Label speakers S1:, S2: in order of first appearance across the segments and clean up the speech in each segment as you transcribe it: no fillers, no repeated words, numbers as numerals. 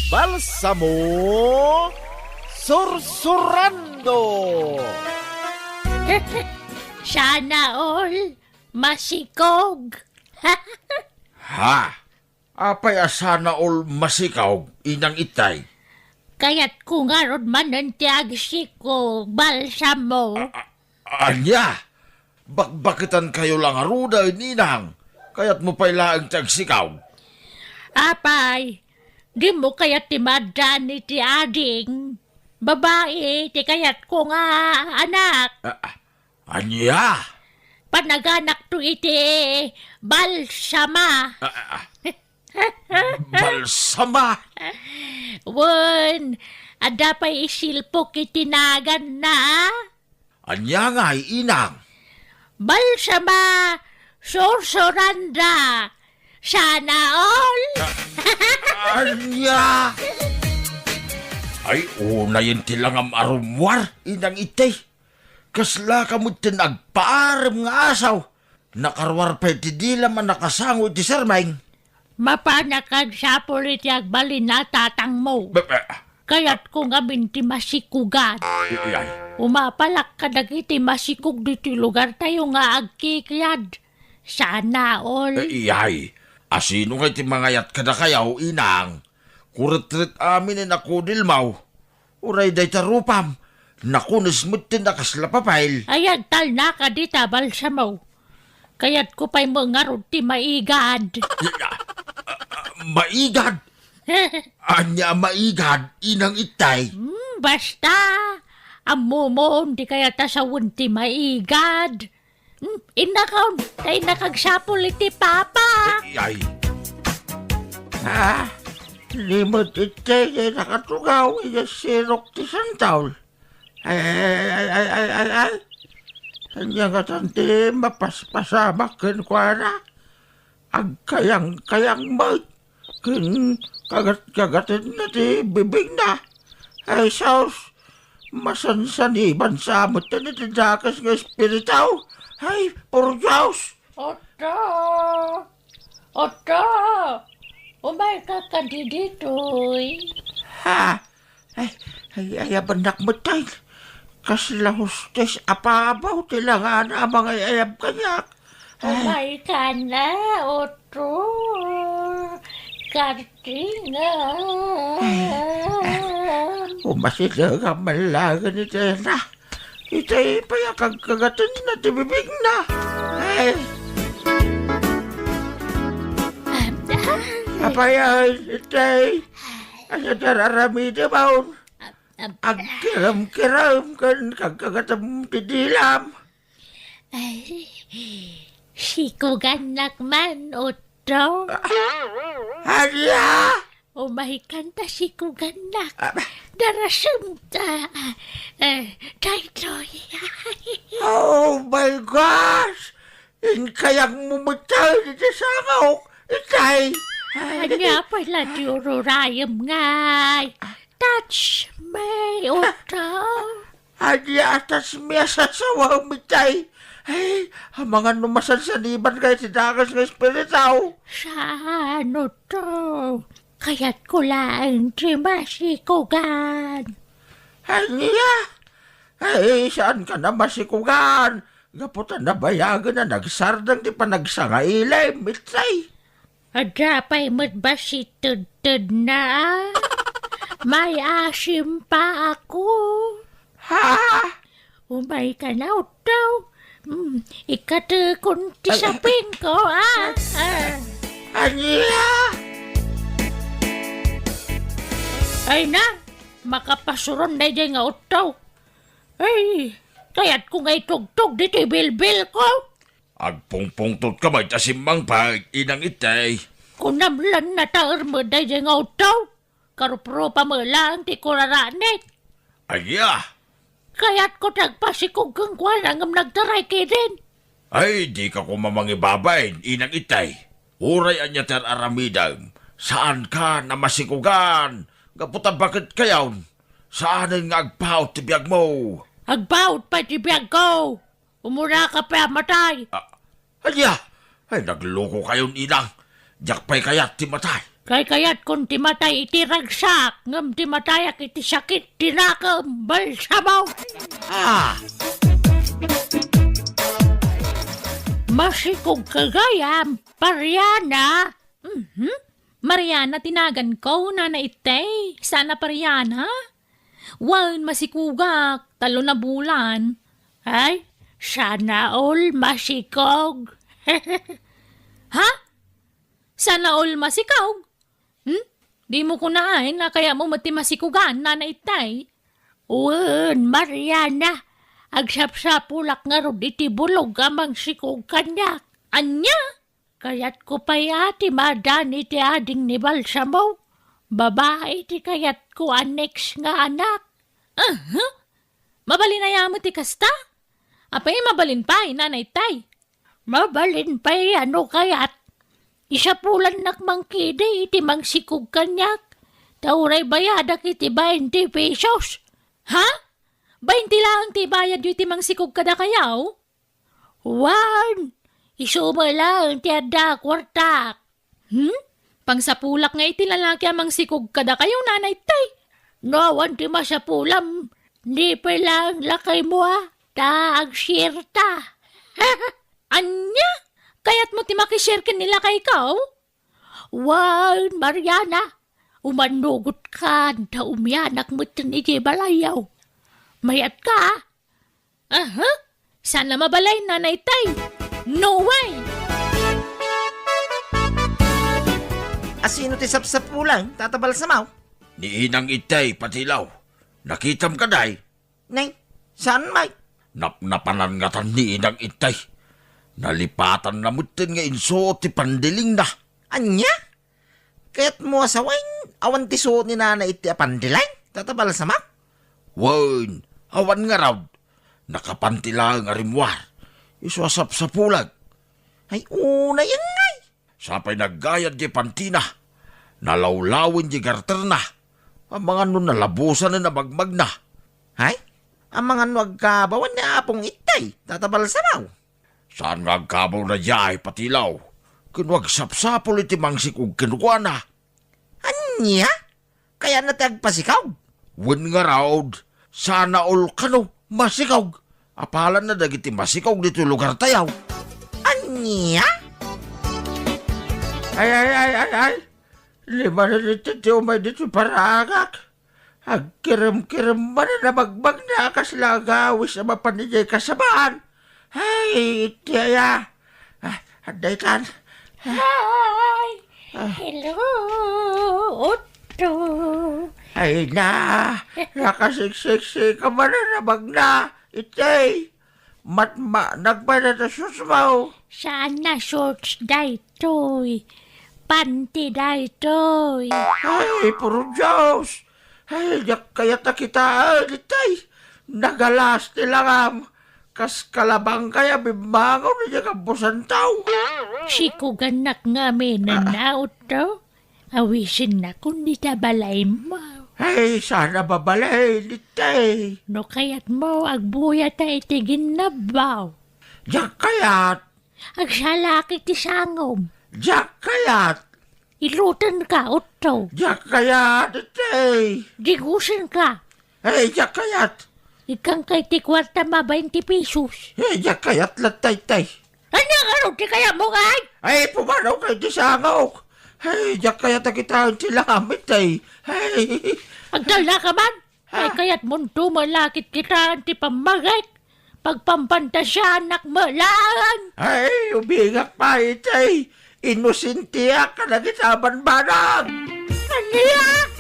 S1: Balsamo Sursurando.
S2: Sana all masikog.
S3: Ha? Apay asana ol masikaw, inang itay.
S2: Kaya't kung arod man ang tiyag sikog, balsamo.
S3: Anya? Bakbakitan kayo lang aruda, ninang. Kaya't mo pa'y laang tagsikaw.
S2: Apay, di mo kaya't timadaan ni ti ading. Babae, ti kaya't ko nga anak.
S3: Anya?
S2: Panaganak to iti balsama.
S3: Balsama?
S2: Wen, ada pa'y isilpok itinagan na.
S3: Anya nga'y inang.
S2: Balsama Sursuranda. Sana all.
S3: Anya? Ay, una yun tilangam arumwar, inang itay. Kasla kamot tinagpaaram nga asaw. Nakarwar pa iti di laman nakasango iti sermaing.
S2: Mapanakad sa pulit yagbalin na tatang mo. Kaya't kung amin ti masikugan. Umapalak ka dagiti masikug diti lugar tayo nga agkikyad. Sana all.
S3: Iyay, asino nga iti mangayat kada kayaw, inang. Kuretret amin na nakudilmaw. Uray day tarupam. Nakunis mo tin nakaslapapail.
S2: Ayan tal na ka dita balsamo. Kaya't ko pa'y mga ruti maigad.
S3: Maigad? Anya maigad, inang itay.
S2: Basta, amumon di kaya tasawun ti maigad. Inakaw, tay nakagsapol iti papa.
S3: Iyay.
S1: Limot itay nakatugaw iya sirok ti santaw. Ay. Kanya nga tanti mapaspasamak ken kuara. Agkayang mo. Ken kagat-kagatin na ti bibig na. Ay saus, masansaniban sa amot na nitidakas ng espiritaw. Ay, puro Diyos.
S2: Oto, umay ka ka dito'y.
S1: Ha? Ay, abanak mo tayo. Kasla hostes apabaw tilangan ang mga ayab kanyak.
S2: Umay ka na, Oto. Kartinga.
S1: Umasila ka malaga ni Tena. Itay payakag kagatan na tibibig na. Ay. Apayay, itay. Anya dararami di baon. Agkiram-kiram kan kagagatam tidilam.
S2: Ay, sikuganak man, Oto.
S1: Anya?
S2: Umahikan ta sikuganak. Darasam ta. Taytoy.
S1: Oh my gosh! Kayang mumatay dito sa ako. Itay.
S2: Anya pala diururayam ngay. Touch me, Oto.
S1: Anya atas miya sa sawang mitay. Ay, ang mga numasan sa liban kayo tidakas ng espiritaw.
S2: Saan, Oto? Kaya't ko lang masikugan.
S1: Anya? Ay, saan ka na masikugan? Gaputan na bayagan na nagsardang di pa nagsangailim, mitay.
S2: Ada pa'y matbasitod na. May asim pa ako.
S1: Ha?
S2: Umay ka na, Oto. Ikatukon ti saping ko,
S1: Anya?
S2: Ay na, makapasuron na dyan nga, Oto. Ay, kaya't ko nga'y tugtog dito bilbil ko.
S3: Agpungpungtot ka may tasimang pag, inang itay.
S2: Kunamlan na taer mo dyan nga, Oto. Karupro pa mo lang ti kuraranit.
S3: Anya?
S2: Kaya't ko tagpasikog kang kwanang nagtaray kirin.
S3: Ay, di ka kumamangibabay, inang itay. Uray anya ter aramidam. Saan ka na masikugan? Gaputan bakit kayaw? Saan nga agpaw tibiyag mo?
S2: Agbaut pa tibiyag ko. Umura ka pa matay.
S3: Anya? Ay, nagloko kayon inang. Diyak pa'y kayat ti matay.
S2: Kaya't kung timatay iti ragsak, ngam timatayak iti sakit, tinakam, balsabaw. Masikog kagayam, Pariana. Mariana tinagan ko, nana itay. Sana Pariana? Wan masikugak, talo na bulan. Ay, sana all masikog. Ha? Sana all masikog? Di mo kunain na kaya mo mati masikugan, nana itay. Wan, Mariana. Agsapsapulak nga ron iti bulog amang sikog kanyak. Anya? Kayat ko pa yati madan iti ading ni Balsamo. Babae iti kayat ko annex nga anak. Mabalin na yamo ti kasta? Apay mabalin pa, nanay tay. Mabalin pa ano kayat? Isapulan nakmangkide iti mangsikog kanyak. Tauray bayadak iti 20 pesos. Ha? 20 lang ti bayad iti mangsikog kada kayaw? Wan! Isuma lang ti adda kwartak. Pangsapulak nga iti lalaki amang sikog kada kayo, nanay tay. Nawan ti masapulam. Di pa lang lakay mo taag sirta. Anya? Kaya't mo ti makishare nila kay ikaw? Wan, Mariana. Umanugot ka, ta umyanak mo iti balayaw. Mayat ka? Sana mabalay, nanay tay. No way!
S4: Asino ti sapsapulang, tatabal samaw?
S3: Ni Inang Itay, Patilaw. Nakitam ka day.
S4: Nay, saan may?
S3: Napanan nga tan ni Inang Itay. Nalipatan na mutin nga inso ti pandiling na.
S4: Anya? Kaya't mo asawain, awan ti suot ni nana iti apandilay, tatabal samaw?
S3: Wan, awan nga raw. Nakapantila nga rimwar. Iswasap sa pulag.
S4: Ay, una yan ngay.
S3: Sapay naggayad di pantina. Nalawlawin di garter na. Ang mga nun nalabusan na nabagmag na.
S4: Ay, ang mga nagkabawan ni apong itay, tatabal samaw.
S3: Saan nga agkabaw na yay, Patilaw? Kunwag sapsapol iti mangsikog kinukwana.
S4: Anya? Kaya natagpasikaw?
S3: Wen nga raw, sana all kano masikaw. Apalan na dagiti masikaw dito lugar tayaw.
S4: Anya?
S1: Ay. Lima na dito ti umay dito paragak. Agkiram-kiram man na nabagbag na kaslagawis na mapanigay kasabaan. Ay, tiyaya. Anday tan.
S2: Hi! Hello, Otto.
S1: Ay na, nakasiksiksi ka man na nabag na. Itay, matma, nagbara na susmaw.
S2: Sana shorts daytoy. Panty daytoy.
S1: Ay, puro Diyos. Ay, yak kaya ta kita, itay. Nagalas tilangam. Kas kalabang kaya bimangaw na niya kabusan tao.
S2: Sikuganak nga na Otto. Awisin na kung di tabalay mo.
S1: Ay, sana babalay, itay.
S2: No kayat mo, agbuya ta itigin na baw.
S1: Yak kayat,
S2: Agsalaki ti sangom.
S1: yak kayat,
S2: Ilutan ka, Otto.
S1: yak kayat, itay.
S2: Digusin ka.
S1: Ay, yak kayat.
S2: Ikang kay ti kwarta ma 20 pesos.
S1: Ay, yak kayat latay-tay.
S2: Ano nga ti kaya mo ngay?
S1: Ay, pumanaw kay di sangok. Ay, yak kayat na kita sila kamit ay. Ay,
S2: Agdala ka man? Ay kaya't munto malakit kita ti pamagay. Pagpampantasya anak mo lang.
S1: ay, ubingak pa itay. Inusintiya ka na kita banbanag.
S2: Ano?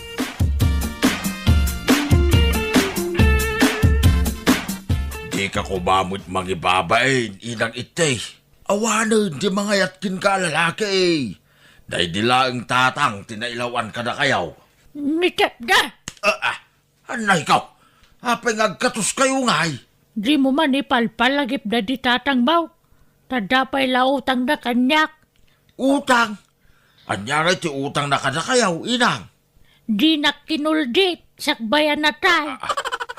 S3: Di ka kumamot mangibabain, Inang Itay. Awanan, di mga yatkin ka lalaki. Dahil dila ang tatang, tinailawan ka na kayaw.
S2: Nitat na.
S3: Anay ka? Apay ngagkatos kayo ngay.
S2: Di mo man ipalpalagip na di tatang baw. Tadapay lautang na kanyak.
S3: Utang. Anyara ti utang na ka na kayaw, Inang.
S2: Di nakinuldit. Sakbayan na tay.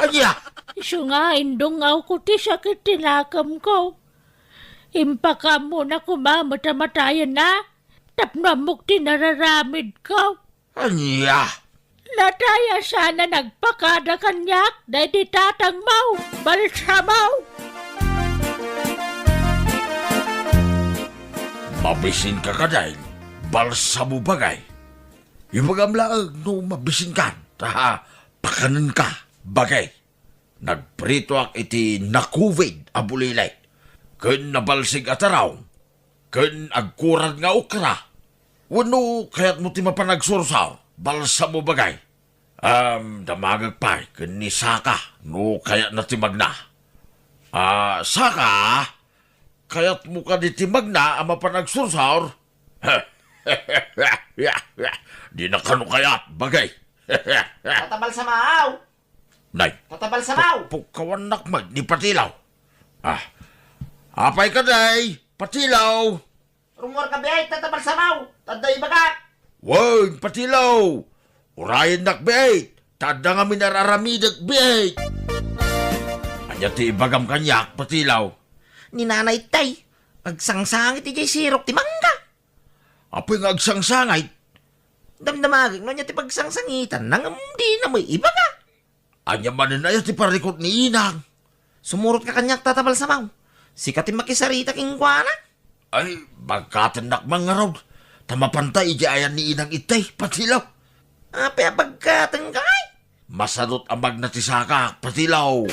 S3: Anya?
S2: Iso nga indungaw ko ti sakit tinakam ko. Impaka mo na kumamata-matayan na. tapnamok ti nararamid ko.
S3: Anya?
S2: Nataya sana nagpakada kanyak, day di tatang mau, balsamaw.
S3: Mabisin ka kaday, balsa mo bagay. Imagamlaag no mabisin ka, taha, pakanan ka, bagay. Nagprito ak iti nakuvid abulilay. Kun nabalsig ataraw, kun agkurad nga ukra. Wano kaya't mo ti mapanagsursaw, balsa mo bagay. Damagag pa, kun ni Saka, no kaya na timagna. Saka, kaya't mo ka di timagna ang mapanagsursaw. Di na kano kayat, bagay.
S4: Tatabal sa maaw!
S3: Nay,
S4: Tatabal sa maaw!
S3: pukawan nakmag ni Patilaw. Apay ka day, Patilaw.
S4: Rumor ka biyay, tatabal sa maaw! Taday bagat!
S3: Woy, Patilaw. Urayan nakbait. Tada nga minararamidag bait. Anya ti ibagam kanyak, Patilaw.
S4: Ni nanay tay, agsangsangit ijay sirok ti mangga.
S3: Apay nga agsangsangay.
S4: Damdamagig no niya ti pagsangsangitan nang di na may iba ka.
S3: Anya manin na ti parikot ni Inang.
S4: Sumurot ka kanyak tatabal sa maaw. Sikat ti makisarita king kuana.
S3: Ay, magkatanak mga raw. Tamapantay iji ayan ni Inang itay, Patilaw.
S4: Ape pagkatang kay.
S3: Masadot ang magnatisaka, Patilaw.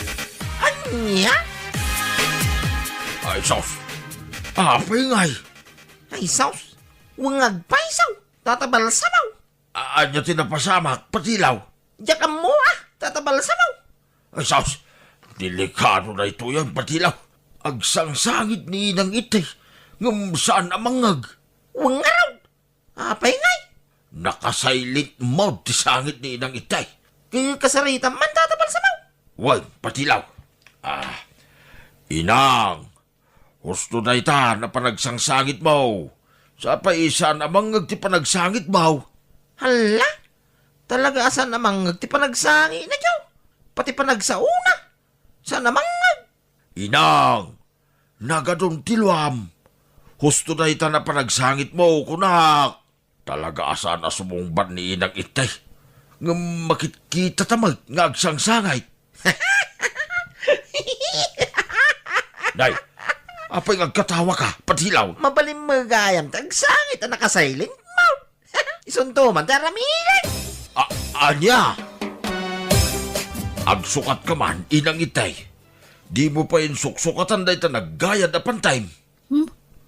S4: Anya?
S3: Ay, sos. Apay ngay.
S4: Ay saus. Wangag paisaw. Tatabal sa maaw.
S3: Anya tinapasamak, Patilaw.
S4: Diyak mo ah. Tatabal sa maaw.
S3: Ay, sos. Delikado na ito yan, Patilaw. Agsangsangit ni Inang itay. Ngam saan amangag.
S4: Wangaraw. Apay ngay.
S3: Nakasilent mode ti sangit ni Inang itay.
S4: Kasarita man tatabal sa maaw.
S3: Wag, Patilaw. Inang. Gusto na ita na panagsangsangit mo. Sa paisan amangag ti panagsangit mo.
S4: Hala? Talaga asan namang ti panagsangi na diyaw? Pati panagsauna? Saan namang
S3: Inang. Nagadong tilwam. Gusto na ita na panagsangit mo, kunak. Talaga asan na sumungban ni Inang itay. Nga makikita tamag nga agsangsangay. Day, apay ngagkatawa ka, Patilaw.
S4: mabalim magayam tagsangit na nakasilent mouth? Isunto man taramilan.
S3: Anya! Agsukat ka man, Inang itay. Di mo pa suksukatan day ta naggayad na pantime.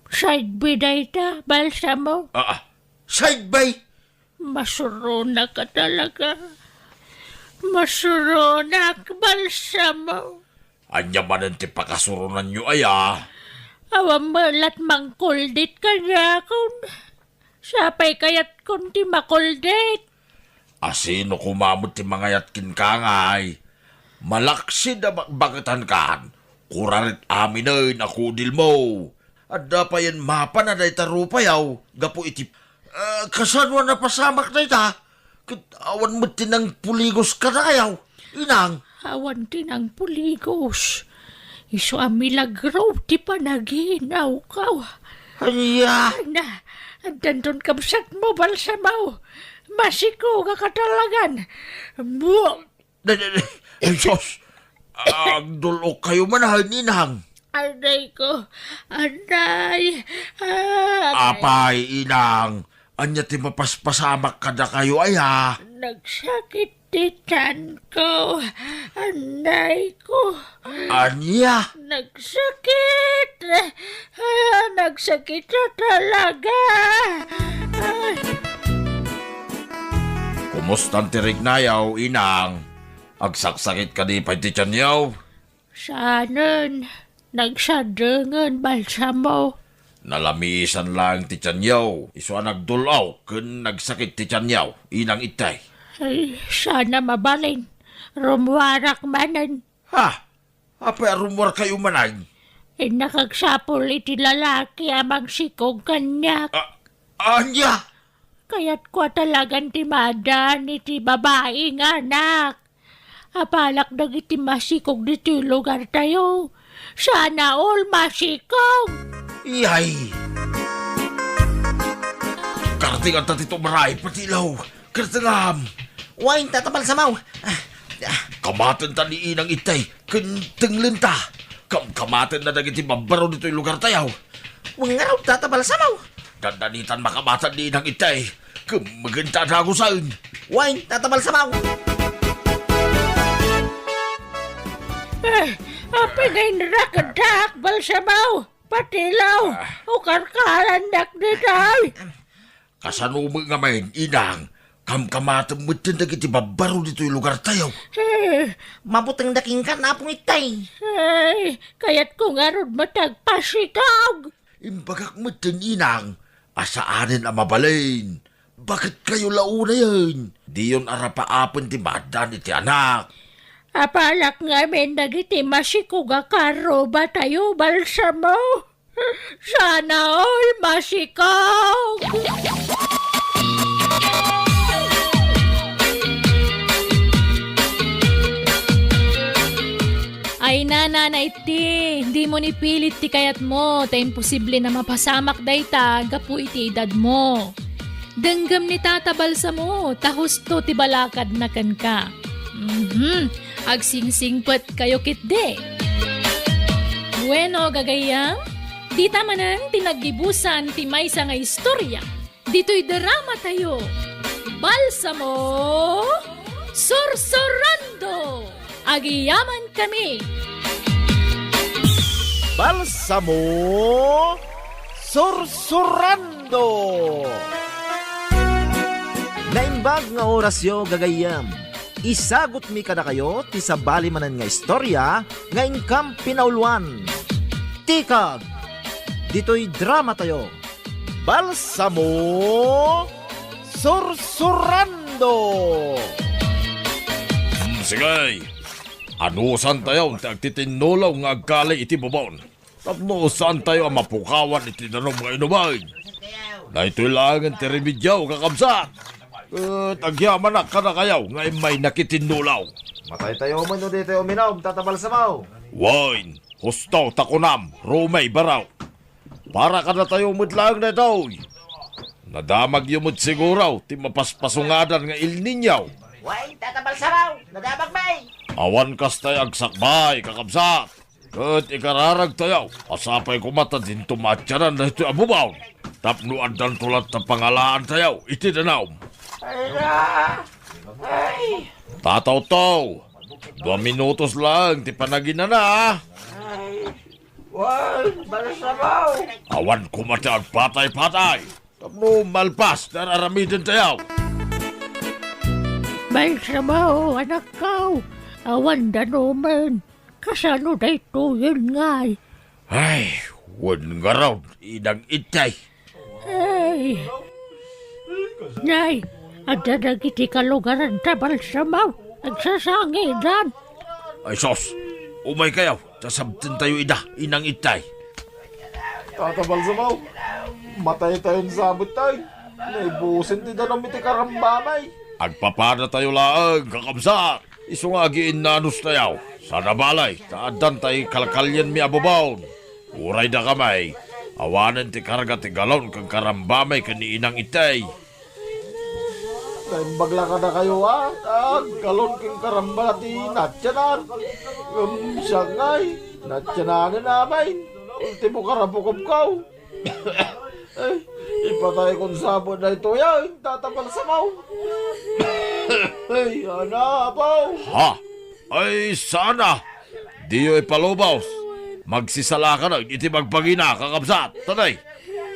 S2: Side biday ta, balsamo.
S3: Side by!
S2: Masurona ka talaga. Masurona ka, balsamo.
S3: Anya man ti pakasurunan nyo aya.
S2: Awam malat mangkuldit ka niya kung sapay kayat kung ti makuldit.
S3: Asino kumamot ti mga yatkin kangay. Malaksid na bakatan kan. Kurarit amin ay nakudil mo. At dapayan mapa na day tarupayaw. Gapo iti kasanwa na pasamak na ita. Awan mo tinang puligos ka na kayaw. Inang.
S2: Awan din ang puligos. Iso ang milagro ti panaginaw ka.
S3: Anya.
S2: Na, andandun kamsat mo, balsamaw. Masiko ka katalagan. Buwag.
S3: Sos. Agdulok kayo manahan, Inang.
S2: Anay ko. Anay.
S3: Apay, Inang. Anya ti mapaspasamak kada kayo ay ha.
S2: Nagsakit titan ko. Anay ko.
S3: Anya.
S2: Nagsakit. Nagsakit na talaga.
S3: Kumusta tirik na yaw, Inang? Agsaksakit ka di pa ti tiyan yaw.
S2: Saanan. Nagsadangan balsamo.
S3: Nalamisan lang ti tiyan yaw. Iso nagdulaw kun nagsakit ti tiyan yaw. Inang itay.
S2: Ay, sana mabalin. Rumwarak manan.
S3: Ha? Apay rumor kayo manay.
S2: Nakagsapol iti lalaki amang sikog kanyak.
S3: Anya?
S2: Kaya't kwa talagang timadan iti babae nga anak. Apalak dagiti masikog diti lugar tayo. Sana all masikog.
S3: Iyay. Kartingan ta tito maray, patilaw. Kartingam.
S4: Wain tatabal samaw.
S3: Kamatan ta ni inang itay, kentenglen ta. Kamatan na dagiti babaro dito'y lugar tayaw.
S4: Wangaraw tatabal samaw.
S3: Dandanitan makamatan ni inang itay, kumaganda na ako saan.
S4: Wain tatabal samaw.
S2: Apay na nakadak, balsabaw, patilaw, o karkalandak ni tay.
S3: Kasanumang nga main, inang, kamkamatan mo din dagiti babaro dito'y lugar tayaw.
S4: Mabutang daking ka na pong itay.
S2: Ay, kaya't ko nga ron matagpasikag.
S3: Imbagak mo din, inang, asaanin ang mabalin. Bakit kayo launa yan? Di yun arapaapan ti madan iti anak.
S2: Apalak nga men dagiti masikuga karo ba tayo balsamo? Sana all masikog. Ay nanay ti, hindi mo nipilit ti kayat mo, ta imposible na mapasamak dayta, gapu iti edad mo. Denggam ni tata balsa mo, ta husto ti balakad na kan ka. Agsingsingpet kayo kitde. Bueno, gagayam, di tamanan tinagibusan ti maysa nga istorya. Dito'y drama tayo. Balsamo, Sursurando. Agiyaman kami.
S5: Balsamo Sursurando. Naimbag nga orasyo gagayam. Isagot mi kada kayo ti sabali manan nga istorya nga ingkam pinauluan. Tikag, dito'y drama tayo. Balsamo Sursurando.
S3: Sigay, anusan tayo ti agtitinulaw nga agkalay iti babon. Tapno saan tayo ang mapukawan iti nanom nga inubay. Na ito'y langan ti remedyaw kakabsat. Tagyaman na ka na kayaw nga may nakitinulaw.
S5: Matay tayo man no dito uminom, tatabal samaw.
S3: Wine, hustaw takunam, rumay baraw. Para ka na tayo mutlang na ito. Nadamag yung siguraw, ti mapaspasungadan nga ilninyaw.
S4: Wain tatabal samaw. Nadabag may.
S3: Awan kas tayo agsakbay, kakabsat. Kat ikararag tayo, asapay kumata din tumatyanan na ito abubaw. Tapnuan dan tulat na pangalaan tayo, iti danaw. Tataw-taw, 2 minutos lang, ti panagina na.
S1: Wain, balsabaw.
S3: Awan kumata ang patay-patay. Tapno malpas, nararamidin tayo.
S2: Balsamo, anak ko. Awan da naman. Kasano da ito yun nga.
S3: Ay, wan nga raw, inang itay.
S2: Ay. Nay, ada na kiti kalugaran ta balsamo. Nagsasangidan.
S3: Ay sos, umay kayaw, sasabtin tayo inang itay.
S5: Tatabal samaw. Matay tayo sa sabot tayo. Naibusin ti danom iti karambamay.
S3: Agpapada tayo laang, kakabsat. Iso nga agiin nanos tayo. Sana balay, taadan tayo kalkalyan mi ababaw. Uray da kamay. Awanan ti karga ti galon kang karambamay kani inang itay.
S5: Naimbag lang ka na kayo ha. Galon kang karamba ti natyanan. Siyangay, natyanan namin. Ultimo karapukob kaw. Ay, ipatay kong sabon na ito yan. Tatabal samaw. Ay, anapaw.
S3: Ha? Ay, sana. Diyo ipalubaws. Magsisala ka na, iti magpagina, kakabsat. Tanay,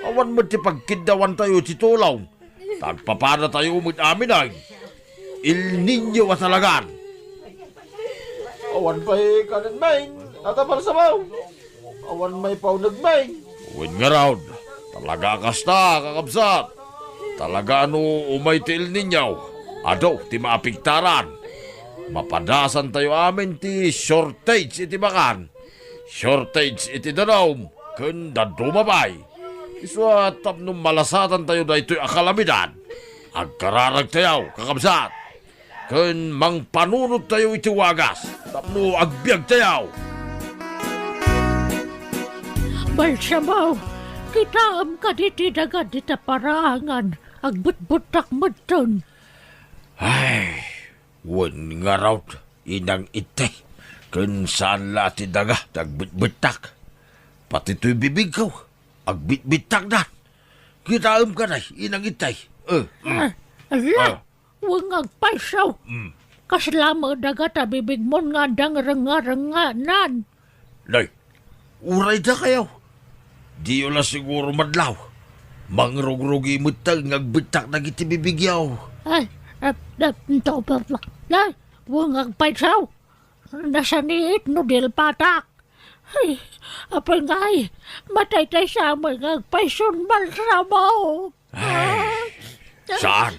S3: awan mo ti pagkindawan tayo ti tulaw. Tagpapada tayo umit amin ay. Il Niño atalagan.
S5: Awan pa'y kanin main. Tatabal samaw. Awan may paunag main.
S3: Uwin nga raw. Talaga kasta, kakabsat. Talaga umay ti Il Niño. Ado, ti maapiktaran. Mapadasan tayo amin ti shortage iti bakan. Shortage iti danom. Kanda dumabay. Iswa tapno malasatan tayo da ito'y akalamidan. Agkararag tayo, kakabsat. Kun mang panunod tayo iti wagas. Tapno agbiag tayo.
S2: Balsamo, kita am ka diti dagat dita parangan. agbut-butak mo dun.
S3: Ay, wan nga raw inang itay. Kun saan lati daga, agbit-bitak. Pati to'y bibig ko, agbit-bitak na. Kitaam ka na, inang itay.
S2: Ala, huwag agpaisaw. Kaslama daga ta bibig mo nga dang ranga-ranganan.
S3: Nay, uray da kayo. Di yun lang siguro madlaw. Mangrog-rogi mo tang agbitak na kiti bibigyaw.
S2: Ay, huwag agpaisaw. Nasa niit no del patak. Ay, apay ngay, matay tayo sa mga agpaisunbal sa mo.
S3: Saan?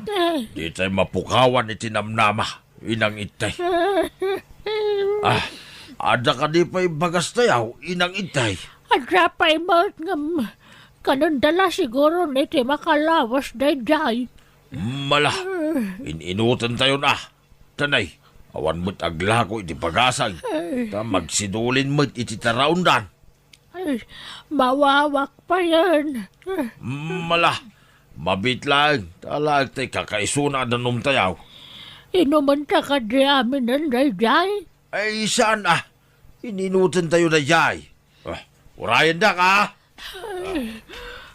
S2: Ay,
S3: Di tayo mapukawan itinamnama. Inang itay. Ada ka di pa ibagas tayaw, inang itay.
S2: at rapay mo ng kanundala siguro niti makalawas day.
S3: Mala, inutan tayo na. Tanay, awan mo't aglako iti pagasag. Ta magsidulin mo't iti taraundan.
S2: Ay, mawawak pa yan.
S3: Mala, mabit lang. Talag tay kakaisuna danom tayaw.
S2: Inumanta ka di amin ng day.
S3: Ay, saan ah? Ininutan tayo na yay. Urayan da ka.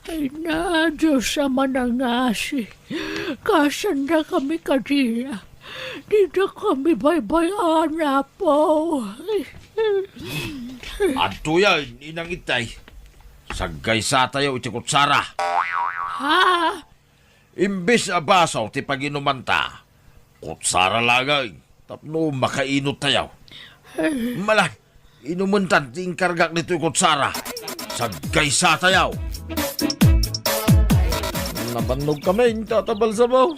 S2: Ay na, Diyos sa manangasi. Kasan na kami kanina. Dito kami baybayan na po.
S3: At tuya, inang itay. Sagay sa tayo iti kutsara.
S2: Ha?
S3: Imbis abasaw ti paginumanta. Kutsara lagay. Tapno makainot tayo. Malan, inumuntan ti inkargak nito yung kutsara. Sagay sa tayo.
S5: Nabannog kami, tatabal sa baw.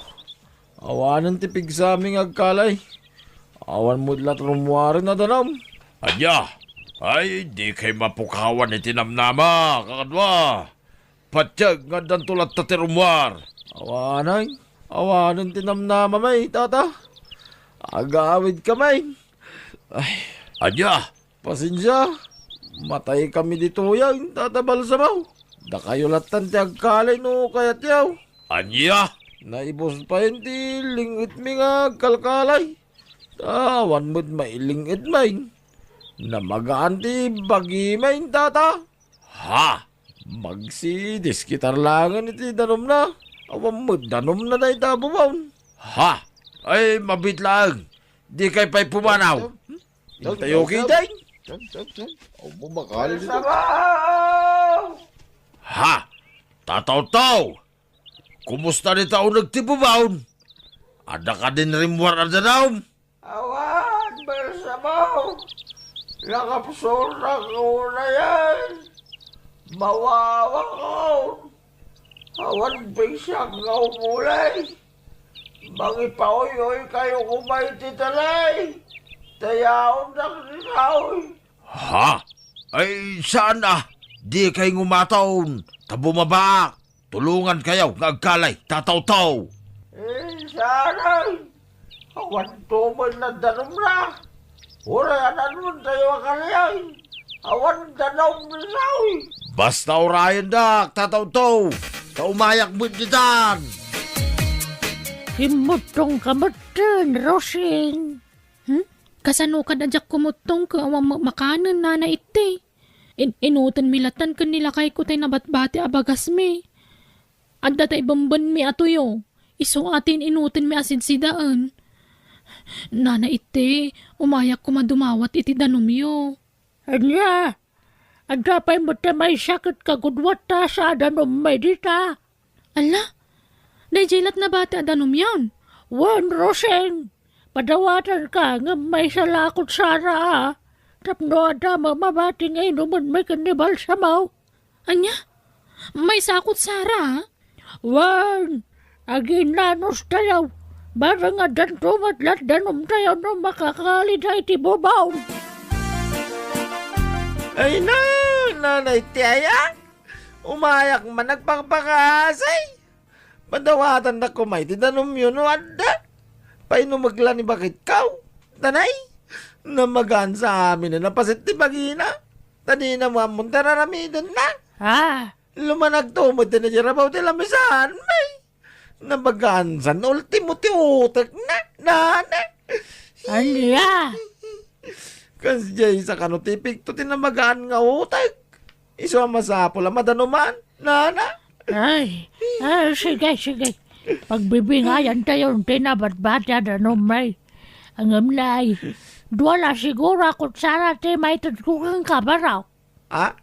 S5: Awanan tipig sa aming agkalay. Awan mo lahat rumuwarin na danam.
S3: Anya, ay di kay mapukawan iti namnama, kakadwa. Patyag nga dan tulat tatirumwar.
S5: Awanan tinamnama may, tata. Agawid kamay. Ay,
S3: Anya,
S5: pasensya. Matay kami dito yan, tatabal sa baw. Da kayo latan ti agkalay no kayat yaw.
S3: anya,
S5: Naibos pa yun ti lingit mi nga kalkalay. Tawan mo't mailingit may. Namagaan ti bagi may tata.
S3: ha,
S5: Magsidis kitar langan iti danom na. Awan mo't danom na na itabubawon.
S3: ha, ay mabit lang. Di kay pa'y pumanaw.
S5: Tayo kitay.
S3: Ha, tataw-taw. Kumusta ni tao nagtibubaon? Ada ka din rimwar ada daw.
S1: Awan, bersabaw. Nakapsura ko na yan. Mawawa ko. Awan, bisag nga umulay. Mangipaoy-oy kayo kumay titalay. Tayaon na kinaoy.
S3: Ha? Ay, saan ah? Di kay ngumataon. Tabumabak. Tulungan kayo, ngagkalay, tataw-taw.
S1: Sanay. Awan tuman na danom na. Urayanan mo tayo akalay. Awan danom na sawi.
S3: Basta orayan dak, tataw-taw. Kaumayak mo ditan.
S2: Himutong kamatan, Rosing.
S6: Kasano ka dadyak kumutong ka awang makanan na na iti. Inutan milatan kanila kay kutay nabatbati abagas mi. Adda tay bamban mi atuyo. Iso atin inutan mi asid sidaan. Nana iti, umayak ko madumawat iti danumyo.
S2: Anya, agapay mo ta may sakit kagudwat ta sa danom may dita.
S6: Ala, dayjaylat na bati adanumyon.
S2: Wan, Rosing. Padawatan ka nga may salakot sara. Tapno ada mamabati nga inuman may kanibal sa mau.
S6: Anya, may sakot Sara.
S2: Wan, aginanos tayo. Bara nga dantumat lat danom tayo no makakali na iti bubaw.
S4: Ay na, nanay tiyaya. Umayak man nagpangpakasay. Padawatan na kumay, tidanom yun o anda. Paino magla ni bakit kaw? Tanay, namagaan sa amin na napasit ti bagina. Tanina mo amon tararamidan na.
S2: Ha?
S4: Lumanag tumod na jarabaw ti lamisan, may. Nabagaan sa ultimo ti utak na, nana.
S2: Anya?
S4: Kasi sa kanutipik to tinamagaan nga utak. Iso ang masapol ang madanuman, nana.
S2: Ay, sige. Pagbibingayan tayo ng tinabat-bata na numay. Ang amlay, duwala siguro ako sana ti may tudkukan ka ba raw?
S4: Ah?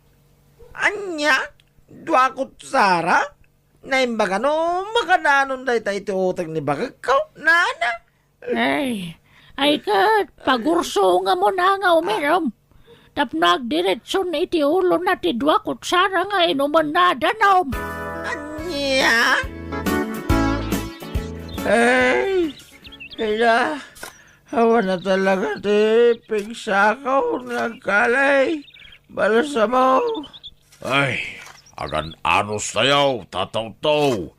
S4: Anya? Dua ko Sara? Naimbaga no, makananon day tayo iti utak ni Bagakaw, nana.
S2: Ay kat, pagurso nga mo na nga uminom. Tapnag diretso na iti ulo na ti dua kutsara nga inuman na danom.
S4: Anya?
S1: Ay, kaya, hawa na talaga ti pigsakaw ng kalay. Balasa mo.
S3: Ay, agan anos tayo, tataw-taw.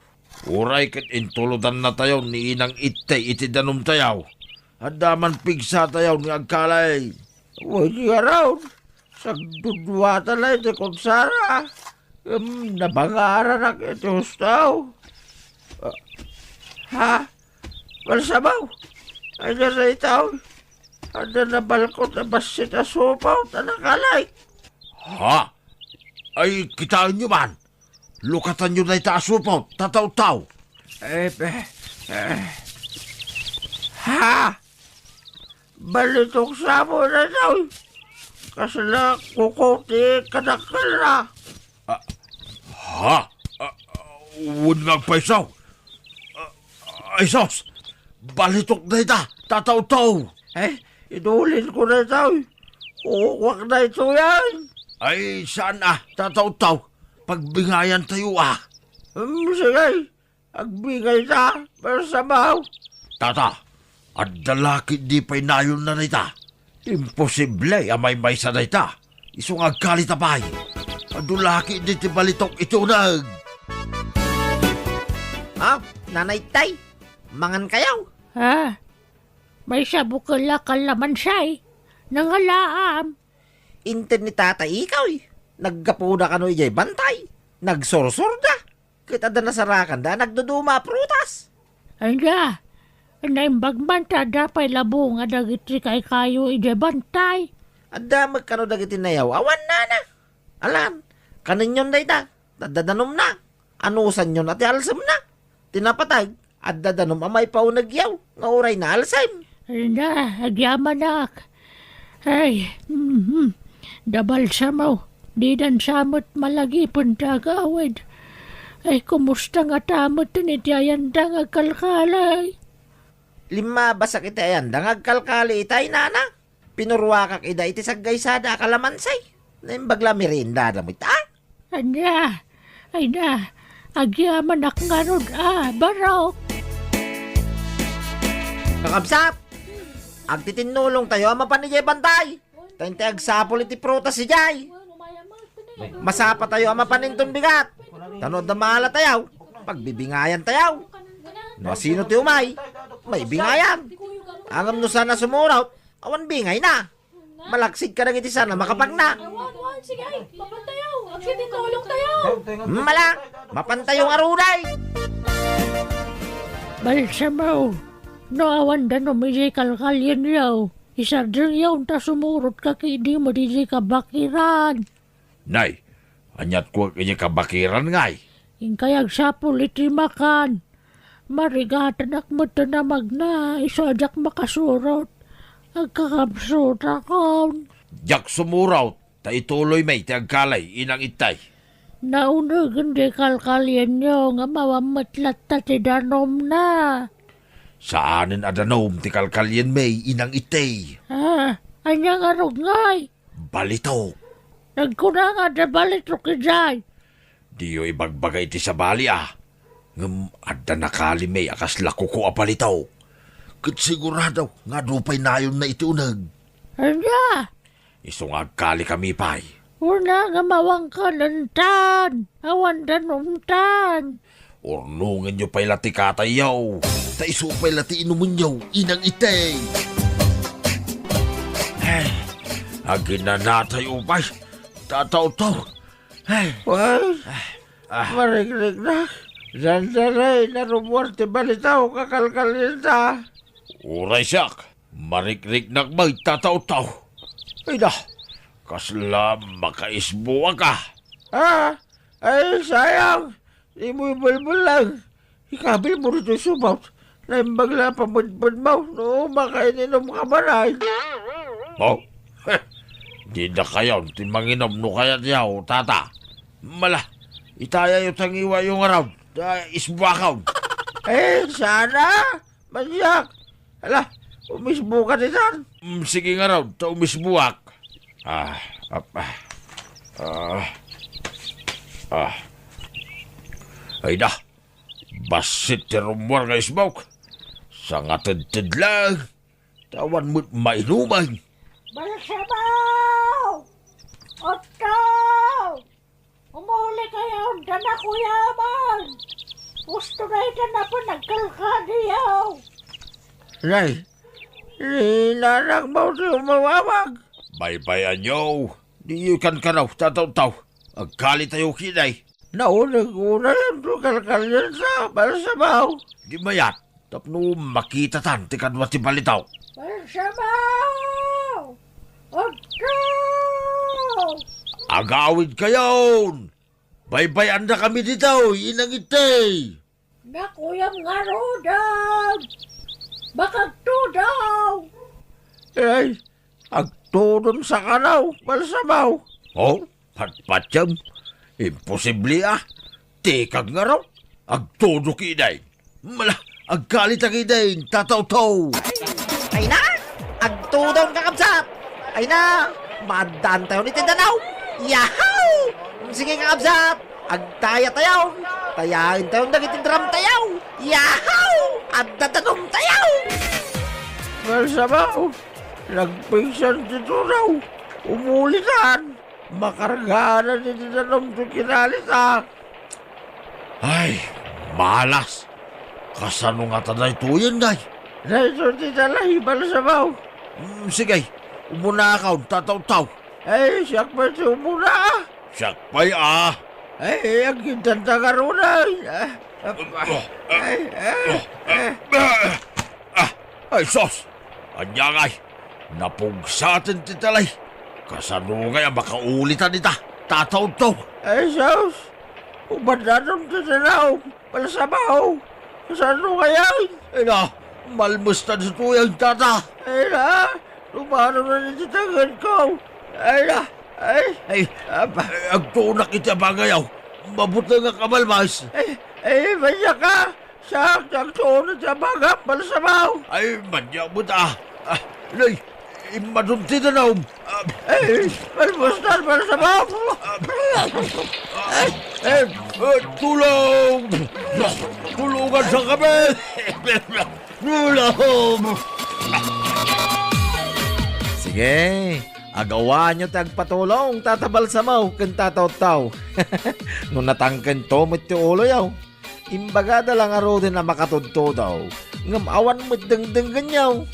S3: Uray kat intuludan na tayo ni inang itay iti danum tayo. Adaman pigsa tayo ni agkalay.
S1: Huwag ka raw. Sagdudwa talay ti kutsara. Nabangaran na iti hustaw. Ha? Balasa mo. Ay na itaw. Ada na balkot na basit na sopaw na nakalay.
S3: Ha? Ay, kitaan nyo man. Lukatan nyo na itaasupaw, tataw-taw.
S1: Ha? Balitok sa mo na daw. Kasi na kukuti kadakal na.
S3: Ha? Huwag magpaisaw. Ay, sos! Balitok na ita, tataw-taw.
S1: Idulin ko na daw. Kukwak na ito yan.
S3: Ay, saan tataw-taw? Pagbingayan tayo
S1: Sige, agbigay na. Masamaw.
S3: Tata, at dalaki di pa'y nayon na nita. Imposible amay may sa nita. Isong agkalita pa'y. Adulaki di ti balitok ito nag.
S4: Nanay tay, mangan kayaw.
S2: Ha? May sabukala kalaman siya'y. Nangalaam.
S4: Inten ni tatay ikaw Naggapuda ka no ijay bantay. Nagsorsor da. Kita da nasarakan da, nagduduma prutas.
S2: Anya, naimbagman ta dapay labo nga dagiti kay kayo ije bantay.
S4: Adda magkano dagiti nayaw, awan nana. Alam, kaninyon day da, dadadanom na. Anusan yun at alsam na. Tinapatag, at dadanom amay pa nagyaw, nga oray na alsam.
S2: Anya, agyaman ak. Ay, dabal sa mo. Di dan samot malagi pun tagawid. Ay, kumusta nga tamot ni tiyan da nga kalkalay?
S4: 5 basak iti ayan, dangag kalkali itay nana. Pinurwakak ida iti saggaysada kalamansay. Naimbagla merinda na mo ita.
S2: Anya, ay na, agyaman ak nga ron, barok.
S4: Kakabsat, agtitinulong tayo ama panijay bantay. Tayong agsapol iti prutas si Jay. Masapa tayo ama paninton bigat. Tanod na mahala tayaw. Pagbibingayan tayaw. No sino ti umay? May bingayan. Angam no sana sumuraw. Awan bingay na. Malaksig ka na iti sana makapag na.
S6: Sige, mapantayaw. Actually, tulong tayo.
S4: Mala, mapantayong arunay.
S2: Balsa mo, no awan da no may kalkalyan yaw. Isa din yaw ta sumurot ka kay di mo di kabakiran.
S3: Nay, anyat ko kanya kabakiran ngay.
S2: Inkayag sa puliti makan. Marigatan ak mo to na magna, isadyak makasurot. Agkakabsot ako.
S3: Jak sumuraw, ta ituloy may ti agkalay, inang itay.
S2: Naunagan di kalkalyan nyo nga mawamatlat ta ti danom na.
S3: Saanin adanom ti kalkalyen may, inang itay.
S2: Anya nga rugngay.
S3: Balito.
S2: Nagkuna nga da balitok ijay.
S3: Diyo ibagbagay ti sa bali Ngam adda nakali may akas lako ko apalitaw. Kat sigurado nga dupay nayon na iti unag.
S2: Anya?
S3: Isong agkali kami pay.
S2: Una nga mawang kanantan. Awan danumtan.
S3: Urnungan nyo pa'y lati katayaw. Ta iso pa'y lati inumun nyo, inang itay. Agin na natay upay. Tataw-taw.
S1: Well, marigrig na. Sandaray na rumwarte balitaw kakalkal yata.
S3: Uray siyak, marikrik nakbay tataw-taw. Ay na, kasla makaisbuwa ka.
S1: Ay sayang. Di mo ibulbul lang. Ikabil mo rito sumaw. Naimbag na pamudpud mo. No, makaininom ka maray.
S3: Oh, di na kayo, timanginom no kaya diyaw, tata. Mala, itaya yung tangiwa yung araw, isbuakaw.
S1: Sana. Manyak. Hala, umisbo ka nitan.
S3: Sige nga raw, umisbuak. Ay na, basit ti rumor nga isbok. Sa nga tid lang, tawan mo't mainuman.
S2: Balsabaw! Ottaw! Umuli kayo dyan na kuyaman! Gusto na ito na po nagkalkadiyaw!
S1: Nay, ninarang mo si umawawag.
S3: Baybayan nyo, di kan ka raw, tataw-taw. Agkali tayo kinay.
S1: Naunag-una lang to kalkal yan sa balsabaw.
S3: Di mayat, tapno makita tan, tikadwa ti balitaw.
S2: Balsabaw! Ottaw!
S3: Agawid kayon! Baybayan na kami dito, inang itay!
S2: Nakuyam nga rodang! Bakag to daw!
S1: Ay, agtudon sa kanaw, balsabaw.
S3: Oh, patpatyam. Imposible Tikag nga raw. Agtodo kinay. Mala, agkalit ang inay, tataw-taw.
S4: Ay na! Agtudon kakabsat! Ay na! Madaan tayo ni Tindanaw! Yahaw! Sige kakabsat! Agtaya tayo! Tayain tayo nagitindram tayo! Yahaw! Agtatanong tayo!
S1: Balsabaw, nagpingsan dito raw. Umulitan. Makargahan na nitinanong to kinalita.
S3: Ay, malas. Kasano nga tanay tuyan, day?
S1: Dahil titalahi, balsabaw.
S3: Sige, umuna ka, tataw-taw.
S1: Ay, siyak pa si umuna.
S3: Siyak pa'y
S1: Ay, ang gintanta ka rin
S3: Ay, sos! Anyangay, napugsatin ti talay. Kasano nga makaulitan nita, tataw-taw.
S1: Ay, Saus, ubandanon titanaw, balsabaw. Saan kaya?
S3: Ay na, malmustan sa tuyang tata.
S1: Ay na, lumano na nititagan ko. Ay na,
S3: Ay, agtunak iti abagayaw. Mabuti nga kamalmas.
S1: manya ka. Sak, nagtuunod sa bagap, balsabaw.
S3: Ay, manya mo ta. Lay, imadunti na naum.
S1: Malmustan, balsabaw.
S3: Tulong! Tulungan sa kami! Tulong!
S4: Sige, agawa nyo tagpatulong tatabal sa mau kan tataw-taw. Nung natangkan to mo ti ulo yaw. Imbagada lang aro din na makatudto daw. Ngamawan mo dengdeng ganyaw.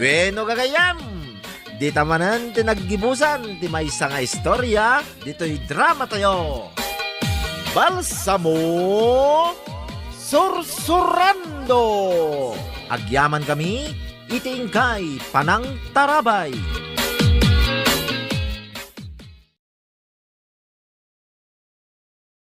S4: Bueno gagayam. Di tamanan tinaggibusan ti may nga istorya. Dito'y drama tayo. Balsamo Sursurando. Agyaman kami iti ingkay Panang Tarabay.